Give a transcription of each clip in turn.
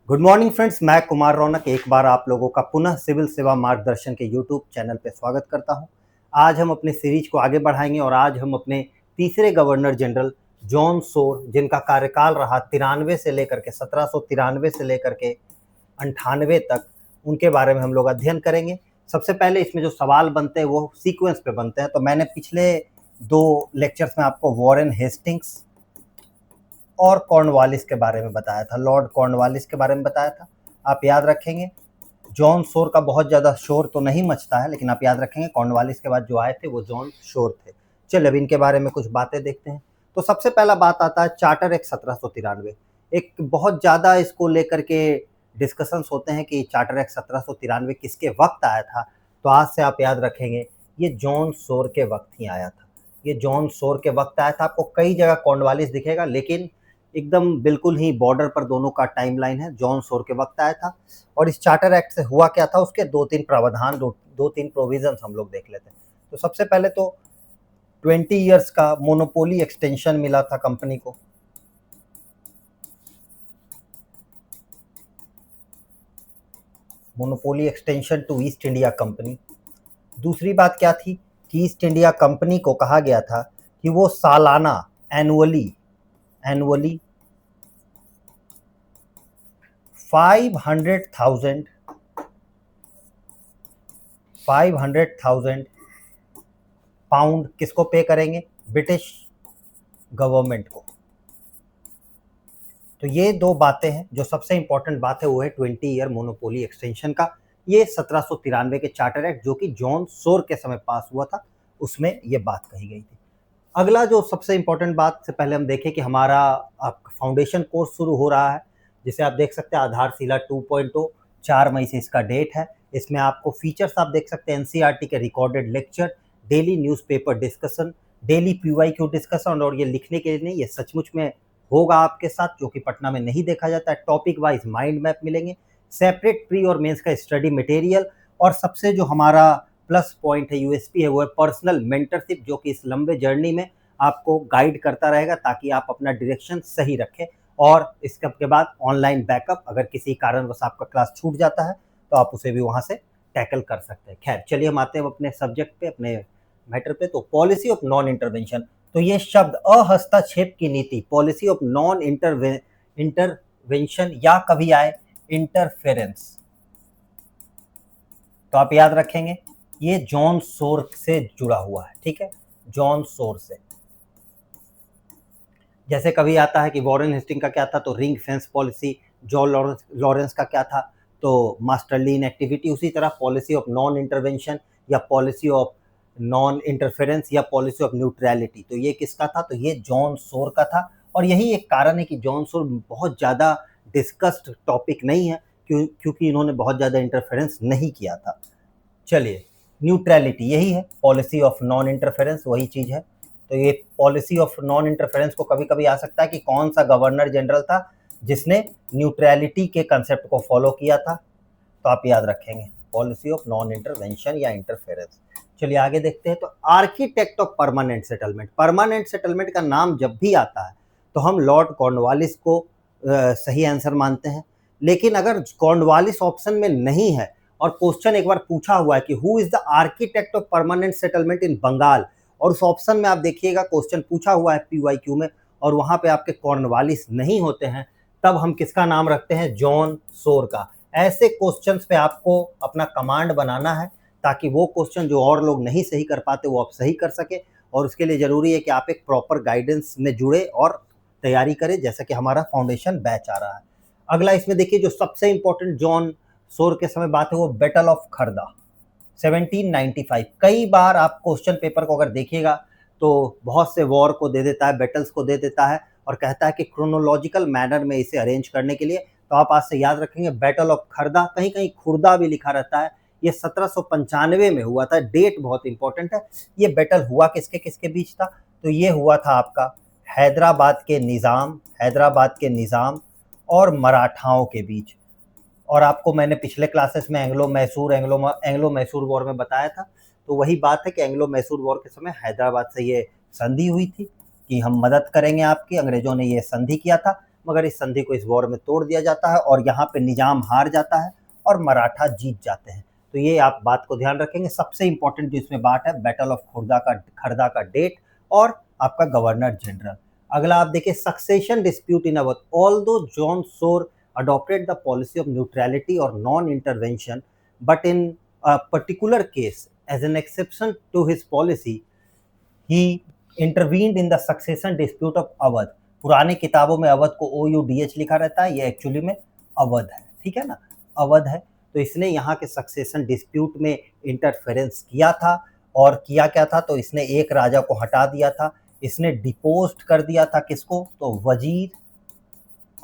Good morning friends, मैं कुमार रौनक एक बार आप लोगों का पुनः सिविल सेवा मार्गदर्शन के यूट्यूब चैनल पे स्वागत करता हूं। आज हम अपने सीरीज को आगे बढ़ाएंगे और आज हम अपने तीसरे गवर्नर जनरल जॉन सोर, जिनका कार्यकाल रहा 93 से लेकर के 1793 से लेकर के 98 तक, उनके बारे में हम लोग अध्ययन करेंगे। सबसे पहले इसमें जो सवाल बनते हैं वो सीक्वेंस पे बनते हैं। तो मैंने पिछले 2 लेक्चर्स में आपको वॉरेन हेस्टिंग्स और कॉर्नवालिस के बारे में बताया था, लॉर्ड कॉर्नवालिस के बारे में बताया था। आप याद रखेंगे, जॉन शोर का बहुत ज़्यादा शोर तो नहीं मचता है, लेकिन आप याद रखेंगे कॉर्नवालिस के बाद जो आए थे वो जॉन शोर थे। चलिए अब इनके बारे में कुछ बातें देखते हैं। तो सबसे पहला बात आता है चार्टर एक्ट 1793। एक बहुत ज़्यादा इसको लेकर के डिस्कशंस होते हैं कि चार्टर एक्ट 1793 किसके वक्त आया था। तो आज से आप याद रखेंगे ये जॉन शोर के वक्त ही आया था। ये जॉन शोर के वक्त आया था। आपको कई जगह कॉर्नवालिस दिखेगा, लेकिन एकदम बिल्कुल ही बॉर्डर पर दोनों का टाइमलाइन है। जॉन शोर के वक्त आया था। और इस चार्टर एक्ट से हुआ क्या था, उसके 2-3 प्रावधान, 2-3 प्रोविजंस हम लोग देख लेते हैं। तो सबसे पहले तो 20 इयर्स का मोनोपोली एक्सटेंशन मिला था कंपनी को। Monopoly extension to East India Company. दूसरी बात क्या थी कि ईस्ट इंडिया कंपनी को कहा गया था कि वो सालाना एनुअली 500,000 पाउंड किसको पे करेंगे? ब्रिटिश गवर्नमेंट को। तो ये 2 बातें हैं। जो सबसे इंपॉर्टेंट बात है वो है 20 ईयर मोनोपोली एक्सटेंशन का। ये 1793 के चार्टर एक्ट, जो कि जॉन शोर के समय पास हुआ था, उसमें ये बात कही गई थी। अगला जो सबसे इंपॉर्टेंट बात से पहले हम देखें कि हमारा आपका फाउंडेशन कोर्स शुरू हो रहा है, जिसे आप देख सकते हैं आधारशिला 2.0, 4 मई से इसका डेट है। इसमें आपको फीचर्स आप देख सकते हैं, एनसीईआरटी के recorded lecture, daily newspaper discussion, daily PYQ discussion. और ये लिखने के लिए नहीं, ये सचमुच में होगा आपके साथ, जो कि पटना में नहीं देखा जाता है। टॉपिक वाइज माइंड मैप मिलेंगे, सेपरेट प्री और मेंस का स्टडी मटेरियल, और सबसे जो हमारा प्लस पॉइंट है, यूएसपी है, वो है पर्सनल मेंटरशिप, जो कि इस लंबे जर्नी में आपको गाइड करता रहेगा ताकि आप अपना डायरेक्शन सही रखें। और इसके बाद ऑनलाइन बैकअप, अगर किसी कारणवश आपका क्लास छूट जाता है तो आप उसे भी वहाँ से टैकल कर सकते हैं। खैर चलिए हम आते हैं अपने सब्जेक्ट पे, अपने मैटर पे। तो पॉलिसी ऑफ नॉन इंटरवेंशन, तो ये शब्द अहस्तक्षेप की नीति, पॉलिसी ऑफ नॉन इंटरवेंशन, या कभी आए इंटरफेरेंस, तो आप याद रखेंगे ये जॉन शोर से जुड़ा हुआ है। ठीक है, जॉन शोर से। जैसे कभी आता है कि वॉरेन हेस्टिंग का क्या था, तो ring fence policy. John Lawrence का क्या था, तो मास्टरली इनएक्टिविटी। उसी तरह पॉलिसी ऑफ नॉन इंटरवेंशन, या पॉलिसी ऑफ नॉन इंटरफेरेंस, या पॉलिसी ऑफ न्यूट्रलिटी, तो ये किसका था? तो ये जॉन शोर का था। और यही एक कारण है कि जॉन शोर बहुत ज़्यादा डिस्कस्ड टॉपिक नहीं है, क्योंकि इन्होंने बहुत ज़्यादा इंटरफेरेंस नहीं किया था। चलिए, न्यूट्रलिटी यही है, पॉलिसी ऑफ नॉन इंटरफेरेंस वही चीज़ है। तो ये पॉलिसी ऑफ नॉन इंटरफेरेंस को कभी कभी आ सकता है कि कौन सा गवर्नर जनरल था जिसने न्यूट्रलिटी के कंसेप्ट को फॉलो किया था। तो आप याद रखेंगे पॉलिसी ऑफ नॉन इंटरवेंशन या इंटरफेरेंस। चलिए आगे देखते हैं। तो architect of permanent settlement, permanent settlement का नाम जब भी आता है तो हम लॉर्ड कॉर्नवालिस को सही आंसर मानते हैं। लेकिन अगर कॉर्नवालिस ऑप्शन में नहीं है और क्वेश्चन एक बार पूछा हुआ है कि who is the architect of permanent settlement in Bengal, और उस ऑप्शन में आप देखिएगा क्वेश्चन पूछा हुआ है पीवाईक्यू में, और वहां पे आपके कॉर्नवालिस नहीं होते हैं, तब हम किसका नाम रखते हैं? जॉन शोर का। ऐसे क्वेश्चंस पे आपको अपना कमांड बनाना है ताकि वो क्वेश्चन जो और लोग नहीं सही कर पाते वो आप सही कर सके। और उसके लिए ज़रूरी है कि आप एक प्रॉपर गाइडेंस में जुड़े और तैयारी करें, जैसा कि हमारा फाउंडेशन बैच आ रहा है। अगला इसमें देखिए, जो सबसे इंपॉर्टेंट जॉन शोर के समय बात है वो बैटल ऑफ खरदा 1795। कई बार आप क्वेश्चन पेपर को अगर देखिएगा तो बहुत से वॉर को दे देता है, बैटल्स को दे देता है, और कहता है कि क्रोनोलॉजिकल मैनर में इसे अरेंज करने के लिए। तो आप आज से याद रखेंगे बैटल ऑफ खरदा, कहीं कहीं खुर्दा भी लिखा रहता है। ये 1795 में हुआ था, डेट बहुत इंपॉर्टेंट है। ये बैटल हुआ किसके किसके बीच था? तो ये हुआ था आपका हैदराबाद के निज़ाम और मराठाओं के बीच। और आपको मैंने पिछले क्लासेस में एंग्लो मैसूर वॉर में बताया था। तो वही बात है कि एंग्लो मैसूर वॉर के समय हैदराबाद से ये संधि हुई थी कि हम मदद करेंगे आपकी। अंग्रेजों ने ये संधि किया था। मगर इस संधि को इस वॉर में तोड़ दिया जाता है और यहाँ पे निजाम हार जाता है और मराठा जीत जाते हैं। तो ये आप बात को ध्यान रखेंगे। सबसे इंपॉर्टेंट जो इसमें बात है, बैटल ऑफ खर्दा का डेट और आपका गवर्नर जनरल। अगला आप देखिए, सक्सेशन डिस्प्यूट इन अवध। ऑल्दो जॉन सोर adopted the policy of neutrality or non-intervention, but in a particular case, as an exception to his policy, he intervened in the succession dispute of Awadh. पुरानी किताबों में अवध को OUDH लिखा रहता है, ये एक्चुअली में अवध है, ठीक है ना, अवध है। तो इसने यहाँ के सक्सेशन डिस्प्यूट में इंटरफेरेंस किया था, और किया क्या था, तो इसने एक राजा को हटा दिया था, इसने डिपोस्ट कर दिया था किसको, तो वजीर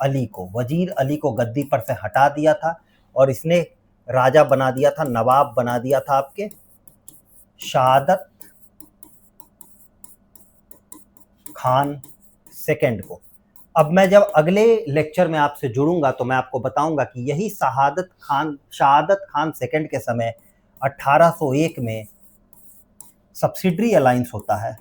अली को गद्दी पर से हटा दिया था, और इसने राजा बना दिया था, नवाब बना दिया था आपके शहादत खान सेकंड को। अब मैं जब अगले लेक्चर में आपसे जुड़ूंगा तो मैं आपको बताऊंगा कि यही शहादत खान सेकंड के समय 1801 में सब्सिडरी अलायंस होता है,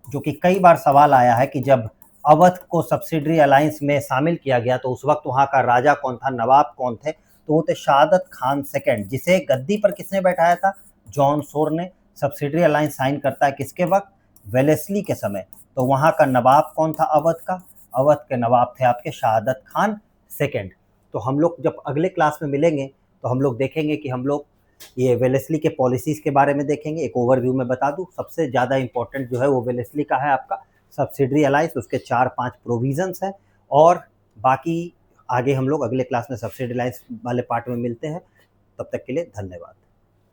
जो कि कई बार सवाल आया है कि जब अवध को सब्सिडरी अलायंस में शामिल किया गया तो उस वक्त वहाँ का राजा कौन था, नवाब कौन थे, तो वो थे शहादत खान सेकंड, जिसे गद्दी पर किसने बैठाया था, जॉन सोर ने। सब्सिडरी अलायंस साइन करता है किसके वक्त, वेलेस्ली के समय। तो वहाँ का नवाब कौन था अवध का, अवध के नवाब थे आपके शहादत खान सेकंड। तो हम लोग जब अगले क्लास में मिलेंगे तो हम लोग देखेंगे कि हम लोग ये वेलेस्ली के पॉलिसीज़ के बारे में देखेंगे। एक ओवरव्यू में बता दूं, सबसे ज़्यादा इंपॉर्टेंट जो है वो वेलेस्ली का है आपका सब्सिडरी अलायंस, उसके 4-5 प्रोविजंस हैं, और बाकी आगे हम लोग अगले क्लास में सब्सिडरी अलायंस वाले पार्ट में मिलते हैं। तब तक के लिए धन्यवाद।